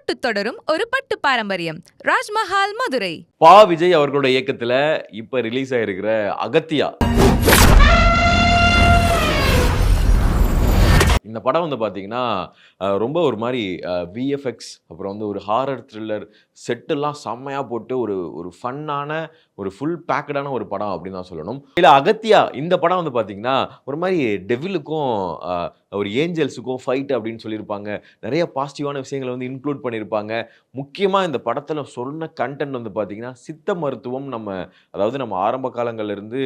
தொட்டு தொடரும் ஒரு பட்டு பாரம்பரியம். ராஜ்மஹால், மதுரை. விஜய் அவர்களோட இயக்கத்துல இப்ப ரிலீஸ் ஆயிருக்கிற அகத்தியா இந்த படம் வந்து பார்த்தீங்கன்னா ரொம்ப ஒரு மாதிரி விஎஃப்எக்ஸ் அப்புறம் வந்து ஒரு ஹாரர் த்ரில்லர் செட்டெல்லாம் செம்மையாக போட்டு ஒரு ஒரு ஃபன்னான ஒரு ஃபுல் பேக்கடான ஒரு படம் அப்படின்னு தான் சொல்லணும். இல்லை அகத்தியா இந்த படம் வந்து பார்த்தீங்கன்னா ஒரு மாதிரி டெவிலுக்கும் ஒரு ஏஞ்சல்ஸுக்கும் ஃபைட் அப்படின்னு சொல்லியிருப்பாங்க. நிறைய பாசிட்டிவான விஷயங்களை வந்து இன்க்ளூட் பண்ணியிருப்பாங்க. முக்கியமாக இந்த படத்தில் சொன்ன கண்டென்ட் வந்து பார்த்தீங்கன்னா சித்த மருத்துவம் அதாவது நம்ம ஆரம்ப காலங்கள்லேருந்து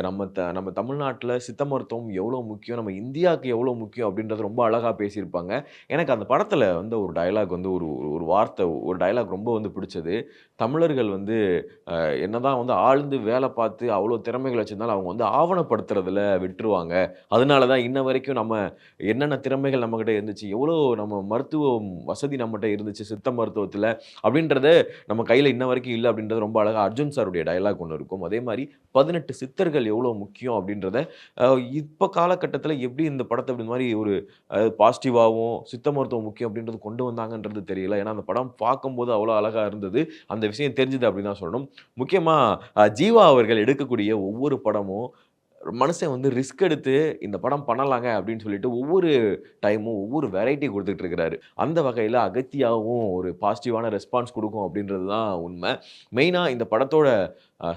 நம்ம தமிழ்நாட்டில் சித்த மருத்துவம் எவ்வளோ முக்கியம், நம்ம இந்தியாவுக்கு எவ்வளோ முக்கியம் அப்படின்றது ரொம்ப அழகாக பேசியிருப்பாங்க. எனக்கு அந்த படத்தில் வந்து ஒரு டயலாக் வந்து ஒரு வார்த்தை ஒரு டயலாக் ரொம்ப வந்து பிடிச்சது. தமிழர்கள் வந்து என்னதான் வந்து ஆழ்ந்து வேலை பார்த்து அவ்வளோ திறமைகள் வச்சிருந்தாலும் அவங்க வந்து ஆவணப்படுத்துறதுல விட்டுருவாங்க. அதனால தான் இன்ன வரைக்கும் நம்ம என்னென்ன திறமைகள் நம்மகிட்ட இருந்துச்சு, எவ்வளோ நம்ம மருத்துவம் வசதி நம்மகிட்ட இருந்துச்சு சித்த மருத்துவத்தில் அப்படின்றத நம்ம கையில் இன்ன வரைக்கும் இல்லை அப்படின்றது ரொம்ப அழகாக அர்ஜுன் சாருடைய டயலாக் ஒன்று இருக்கும். அதே மாதிரி 18 சித்தர்கள் எவ்வளோ முக்கியம் அப்படின்றத இப்போ காலகட்டத்தில் எப்படி இந்த படத்தை அப்படி மாதிரி ஒரு பாசிட்டிவாகவும் சித்த மருத்துவம் முக்கியம் அப்படின்றது கொண்டு வந்தாங்கன்றது தெரியல. ஏன்னா அந்த படம் பார்க்கும்போது அவ்வளோ அழகாக இருந்தது. அந்த விஷயம் தெரிஞ்சுது அப்படின்னு தான் சொல்லணும். முக்கியமாக ஜீவா அவர்கள் எடுக்கக்கூடிய ஒவ்வொரு படமும் மனுஷன் வந்து ரிஸ்க் எடுத்து இந்த படம் பண்ணலாங்க அப்படின்னு சொல்லிட்டு ஒவ்வொரு டைமும் ஒவ்வொரு வெரைட்டி கொடுத்துட்டு இருக்கிறாரு. அந்த வகையில் அகத்தியாவும் ஒரு பாசிட்டிவான ரெஸ்பான்ஸ் கொடுக்கும் அப்படின்றது தான் உண்மை. மெயினாக இந்த படத்தோட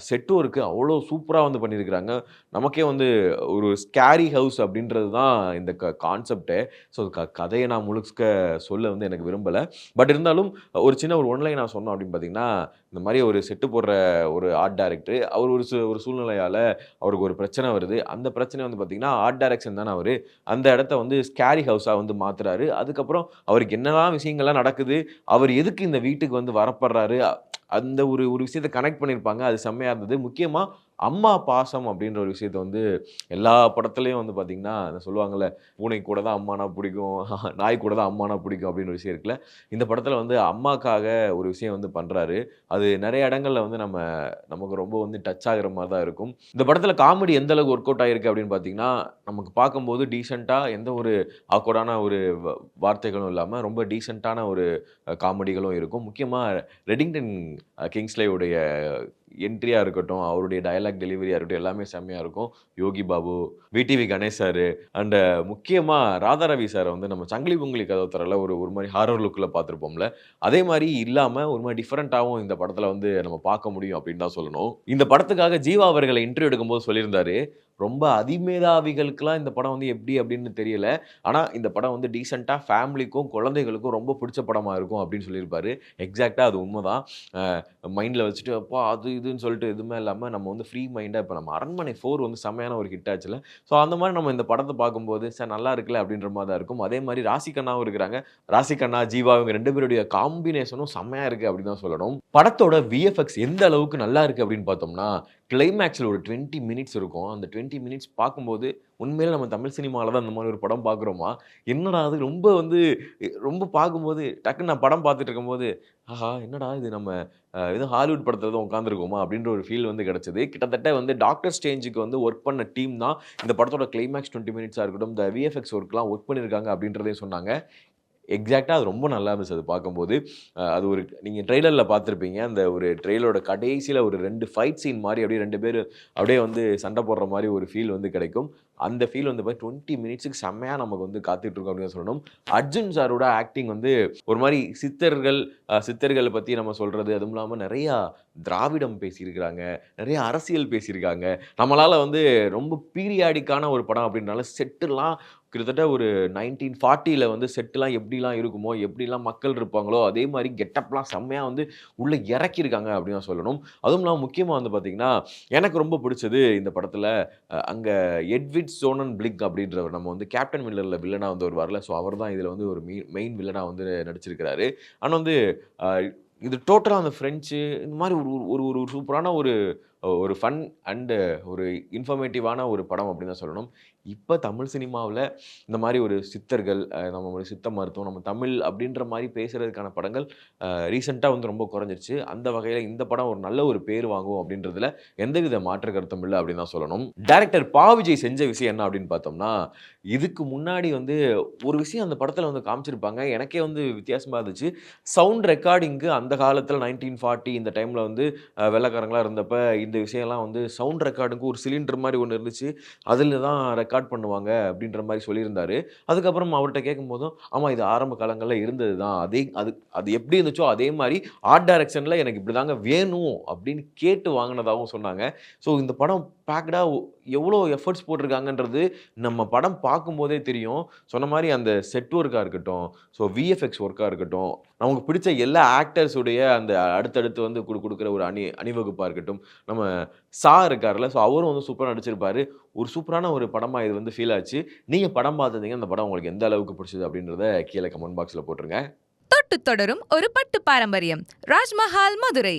செட்டும் இருக்குது, அவ்வளோ சூப்பராக வந்து பண்ணியிருக்கிறாங்க. நமக்கே வந்து ஒரு ஸ்கேரி ஹவுஸ் அப்படின்றது தான் இந்த கான்செப்டே. ஸோ கதையை நான் முழுக்க சொல்ல வந்து எனக்கு விரும்பலை. பட் இருந்தாலும் ஒரு சின்ன ஒரு ஒன்லைன் நான் சொன்னோம் அப்படின்னு பார்த்தீங்கன்னா, இந்த மாதிரி ஒரு செட்டு போடுற ஒரு ஆர்ட் டைரக்டர் அவர் ஒரு சூழ்நிலையால் அவருக்கு ஒரு பிரச்சனை வருது. அந்த பிரச்சனை வந்து பார்த்தீங்கன்னா ஆர்ட் டைரக்ஷன் தானே அவர் அந்த இடத்த வந்து ஸ்கேரி ஹவுஸாக வந்து மாற்றுறாரு. அதுக்கப்புறம் அவருக்கு என்னெல்லாம் விஷயங்கள்லாம் நடக்குது, அவர் எதுக்கு இந்த வீட்டுக்கு வந்து வரப்படுறாரு, அந்த ஒரு ஒரு விஷயத்தை கனெக்ட் பண்ணியிருப்பாங்க. அது செம்மையாக இருந்தது. முக்கியமாக அம்மா பாசம் அப்படின்ற ஒரு விஷயத்த வந்து எல்லா படத்துலையும் வந்து பார்த்திங்கன்னா சொல்லுவாங்கள்ல, பூனை கூட தான் அம்மானா பிடிக்கும், நாய் கூட தான் அம்மானா பிடிக்கும் அப்படின்னு ஒரு விஷயம் இருக்குல்ல. இந்த படத்தில் வந்து அம்மாக்காக ஒரு விஷயம் வந்து பண்ணுறாரு. அது நிறைய இடங்களில் வந்து நமக்கு ரொம்ப வந்து டச் ஆகிற மாதிரி தான் இருக்கும். இந்த படத்தில் காமெடி எந்த அளவுக்கு ஒர்க் அவுட் ஆகிருக்கு அப்படின்னு பார்த்தீங்கன்னா, நமக்கு பார்க்கும்போது டீசெண்டாக எந்த ஒரு ஆக்வர்டான ஒரு வார்த்தைகளும் இல்லாமல் ரொம்ப டீசெண்டான ஒரு காமெடிகளும் இருக்கும். முக்கியமாக ரெடிங்டன் கிங்ஸ்லேவுடைய என்ட்ரியாக இருக்கட்டும், அவருடைய டயலாக் டெலிவரியாக இருக்கட்டும், எல்லாமே செம்மையாக இருக்கும். Yogi Babu, VTV Ganesh sir and முக்கியமாக ராதாரவி சாரை வந்து நம்ம சங்கிலி பொங்கலி கதவு தரல ஒரு மாதிரி ஹாரர் லுக்கில் பார்த்துருப்போம்ல, அதே மாதிரி இல்லாமல் ஒரு மாதிரி டிஃப்ரெண்ட்டாகவும் இந்த படத்தில் வந்து நம்ம பார்க்க முடியும் அப்படின்னு தான் சொல்லணும். இந்த படத்துக்காக ஜீவா அவர்களை இன்டர்வியூ எடுக்கும்போது சொல்லியிருந்தாரு, ரொம்ப அதிமேதாவிகளுக்கெல்லாம் இந்த படம் வந்து எப்படி அப்படின்னு தெரியல, ஆனால் இந்த படம் வந்து டீசெண்டாக ஃபேமிலிக்கும் குழந்தைகளுக்கும் ரொம்ப பிடிச்ச படமாக இருக்கும் அப்படின்னு சொல்லியிருப்பாரு. எக்ஸாக்டாக அது உண்மைதான். மைண்டில் வச்சுட்டு அப்பா அது இதுன்னு சொல்லிட்டு எதுவுமே இல்லாமல் நம்ம வந்து ஃப்ரீ மைண்டாக இப்போ நம்ம அரண்மனை 4 வந்து செம்மையான ஒரு ஹிட் ஆச்சுல. ஸோ அந்த மாதிரி நம்ம இந்த படத்தை பார்க்கும்போது சார் நல்லா இருக்குல்ல அப்படின்ற மாதிரி தான் இருக்கும். அதே மாதிரி ராசிகண்ணாவும் இருக்கிறாங்க. ராசிகண்ணா, ஜீவா இவங்க 2 பேருடைய காம்பினேஷனும் செம்மையாக இருக்குது அப்படின்னு தான் சொல்லணும். படத்தோட விஎஃப்எக்ஸ் எந்த அளவுக்கு நல்லா இருக்குது அப்படின்னு பார்த்தோம்னா, கிளைமேக்ஸில் ஒரு 20 மினிட்ஸ் இருக்கும். அந்த 20 மினிட்ஸ் பார்க்கும்போது உண்மையிலே நம்ம தமிழ் சினிமாவில் தான் இந்த மாதிரி ஒரு படம் பார்க்குறோமா, என்னடா அது ரொம்ப வந்து ரொம்ப பார்க்கும்போது டக்குன்னு நான் படம் பார்த்துட்டு இருக்கும்போது, ஆஹா என்னடா இது நம்ம ஏதோ ஹாலிவுட் படத்தில் தான் உட்காந்துருக்கோமா அப்படின்ற ஒரு ஃபீல் வந்து கிடச்சிது. கிட்டத்தட்ட வந்து டாக்டர் ஸ்ட்ரேஞ்சுக்கு வந்து ஒர்க் பண்ண டீம் தான் இந்த படத்தோட கிளைமேக்ஸ் 20 மினிட்ஸாக இருக்கட்டும், இந்த விஎஃப்எக்ஸ் ஒர்க்லாம் ஒர்க் பண்ணியிருக்காங்க அப்படின்றதையும் சொன்னாங்க. எக்ஸாக்டாக அது ரொம்ப நல்லா இருந்துச்சு அது பார்க்கும்போது. அது ஒரு நீங்கள் ட்ரெய்லரில் பார்த்துருப்பீங்க. அந்த ஒரு ட்ரெய்லரோட கடைசியில் ஒரு 2 ஃபைட் சீன் மாதிரி அப்படியே 2 பேர் அப்படியே வந்து சண்டை போடுற மாதிரி ஒரு ஃபீல் வந்து கிடைக்கும். அந்த ஃபீல் வந்து 20 மினிட்ஸுக்கு செம்மையாக நமக்கு வந்து காத்துட்ருக்கோம் அப்படின்னு சொல்லணும். அர்ஜுன் சாரோட ஆக்டிங் வந்து ஒரு மாதிரி சித்தர்களை பற்றி நம்ம சொல்கிறது, அதுவும் இல்லாமல் நிறையா திராவிடம் பேசியிருக்கிறாங்க, நிறைய அரசியல் பேசியிருக்காங்க. நம்மளால் வந்து ரொம்ப பீரியாடிக்கான ஒரு படம் அப்படின்றனால செட்டுலாம் கிட்டத்தட்ட ஒரு 1940 வந்து செட்டுலாம் எப்படிலாம் இருக்குமோ, எப்படிலாம் மக்கள் இருப்பாங்களோ, அதே மாதிரி கெட்டப்லாம் செம்மையாக வந்து உள்ளே இறக்கியிருக்காங்க அப்படின்னு தான் சொல்லணும். அதுவும் இல்லாமல் முக்கியமாக வந்து பார்த்திங்கன்னா, எனக்கு ரொம்ப பிடிச்சது இந்த படத்தில் அங்கே எட்விட் சோனன் பிளிக் அப்படின்றவர் நம்ம வந்து கேப்டன் மில்லரில் வில்லனாக வந்து வருவார்ல, ஸோ அவர் தான் இதில் வந்து ஒரு மெயின் வில்லனாக வந்து நடிச்சிருக்கிறாரு. ஆனால் வந்து இது டோட்டலாக அந்த ஃப்ரெஞ்சு இந்த மாதிரி ஒரு ஒரு ஒரு சூப்பரான ஒரு ஒரு ஃபன் அண்டு ஒரு இன்ஃபர்மேட்டிவான ஒரு படம் அப்படின்னு தான் சொல்லணும். இப்ப தமிழ் சினிமாவுல இந்த மாரி ஒரு சித்தர்கள், நம்ம ஒரு சித்த மருத்துவம், நம்ம தமிழ் அப்படின்ற மாரி பேசுறதுக்கான படங்கள் ரீசென்ட்டா வந்து ரொம்ப குறைஞ்சிருச்சு. அந்த வகையில இந்த படம் ஒரு நல்ல ஒரு பேர் வாங்கும் அப்படின்றதுல எந்தவித மாற்று கருத்தும் இல்ல அப்படின்னு தான் சொல்லணும். டைரக்டர் பா. விஜய் செஞ்ச விஷயம் என்ன அப்படின்னு பார்த்தோம்னா, இதுக்கு முன்னாடி வந்து ஒரு விஷயம் அந்த படத்துல வந்து காமிச்சிருப்பாங்க. எனக்கே வந்து வித்தியாசமா இருந்துச்சு. சவுண்ட் ரெக்கார்டிங்க்கு அந்த காலத்துல 1940 இந்த டைம்ல வந்து வெள்ளைக்காரங்களா இருந்தப்ப இந்த விஷயம்லாம் வந்து சவுண்ட் ரெக்கார்டிங்க்கு ஒரு சிலிண்டர் மாரி ஒண்ணு இருந்துச்சு. அதில தான் ரெக்கார்ட் பண்ணுவாங்க அப்படின்ற மாரி சொல்லியிருந்தாரு. அதுக்கப்புறம் அவர்ட்ட கேட்கும்போதும், ஆமா இது ஆரம்ப காலங்கள்ல இருந்தது தான். அதே அது அது எப்படி இருந்துச்சோ அதே மாரி ஆர்ட் டைரக்ஷன்ல எனக்கு இப்படிதாங்க வேணும் அப்படின்னு கேட்டு வாங்குனதாவும் சொன்னாங்க. ஸோ இந்த படம் பேக்டா எவ்வளோ எஃபோர்ட்ஸ் போட்டிருக்காங்கன்றது நம்ம படம் பார்க்கும்போதே தெரியும். சொன்ன மாரி அந்த செட் ஒர்க்கா இருக்கட்டும், ஸோ விஎஃப்எக்ஸ் ஒர்க்கா இருக்கட்டும், நமக்கு பிடிச்ச எல்லா ஆக்டர்ஸ் உடைய அந்த அடுத்தடுத்து வந்து குடுக்குற ஒரு அணிவகுப்பா இருக்கட்டும், நம்ம இருக்கார்ல, ஸோ அவரும் வந்து சூப்பரா நடிச்சிருப்பாரு. ஒரு சூப்பரான ஒரு படமா இது வந்து ஃபீல் ஆச்சு. நீங்க படம் பார்த்திருந்தீங்க, அந்த படம் உங்களுக்கு எந்த அளவுக்கு பிடிச்சது அப்படின்றத கீழ கமெண்ட் பாக்ஸ்ல போட்டுருங்க. தொட்டு தொடரும் ஒரு பட்டு பாரம்பரியம். ராஜ்மஹால் மதுரை.